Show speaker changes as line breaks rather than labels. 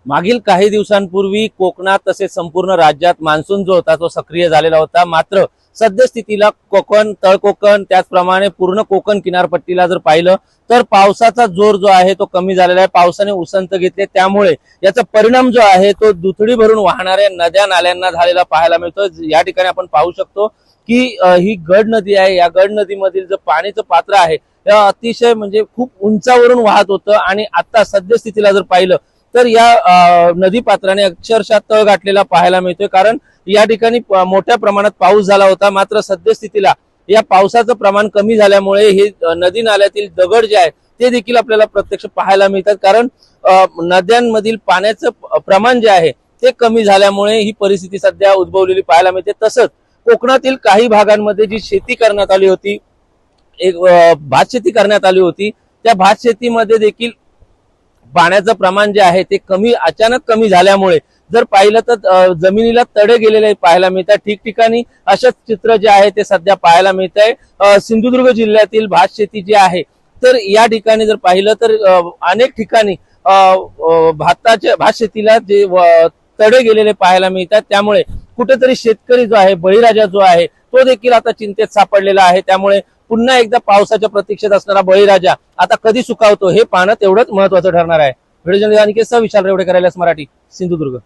मागील काही दिवसांपूर्वी कोकणात तसेच संपूर्ण राज्यात मान्सून जो होता तो सक्रिय झालेला होता। मात्र सद्यस्थितीला कोकण, तळ कोकण त्याचप्रमाणे पूर्ण कोकण किनारपट्टीला जर पाहिलं तर पावसाचा जोर जो आहे तो कमी झालेला आहे। पावसाने उसंत घेतले, त्यामुळे याचा परिणाम जो आहे तो दुथडी भरून वाहणाऱ्या नद्या नाल्यांना झालेला पाहायला मिळतो। या ठिकाणी आपण पाहू शकतो की ही गड नदी आहे। या गड नदीमधील जे पाण्याचं पात्र आहे अतिशय म्हणजे खूप उंचावरून वाहत होतं आणि आता सद्यस्थितीला जर पाहिलं तर या नदी पात्राने अक्षरशः तळ गाठलेला पाहायला मिळतोय। कारण या ठिकाणी मोठ्या प्रमाणात पाऊस झाला होता, मात्र सद्यस्थितीला या पावसाचं प्रमाण कमी झाल्यामुळे हे नदी नाल्यातील दगड जे आहे ते देखील आपल्याला प्रत्यक्ष पाहायला मिळतात। कारण नद्यांमधील पाण्याचं प्रमाण जे आहे ते कमी झाल्यामुळे ही परिस्थिती सध्या उद्भवलेली पाहायला मिळते। तसंच कोकणातील काही भागांमध्ये जी शेती करण्यात आली होती, एक भात शेती करण्यात आली होती, त्या भात शेतीमध्ये देखील पाण्याचं प्रमाण जे आहे ते अचानक कमी झाल्यामुळे जर पाहिलं तर जमिनीला तडे गेलेले पाहायला मिळतात। ठिकठिकाणी अशाच चित्र जे आहे ते सध्या पाहायला मिळत आहे। सिंधुदुर्ग जिल्ह्यातील भात शेती जी आहे तर या ठिकाणी जर पाहिलं तर अनेक ठिकाणी भात शेतीला जे तडे गेलेले पाहायला मिळतात। त्यामुळे कुठेतरी शेतकरी जो आहे, बळीराजा जो आहे तो देखील आता चिंतेत सापडलेला आहे। त्यामुळे पुन्हा एकदा पावसाच्या प्रतीक्षेत असणारा बळीराजा आता कधी सुकावतो हे पाहणं तेवढंच महत्त्वाचं ठरणार आहे। व्हिडिओ जर्नलिस्ट अनिकेत सह विशाल रेवडेकर, मराठी, सिंधुदुर्ग।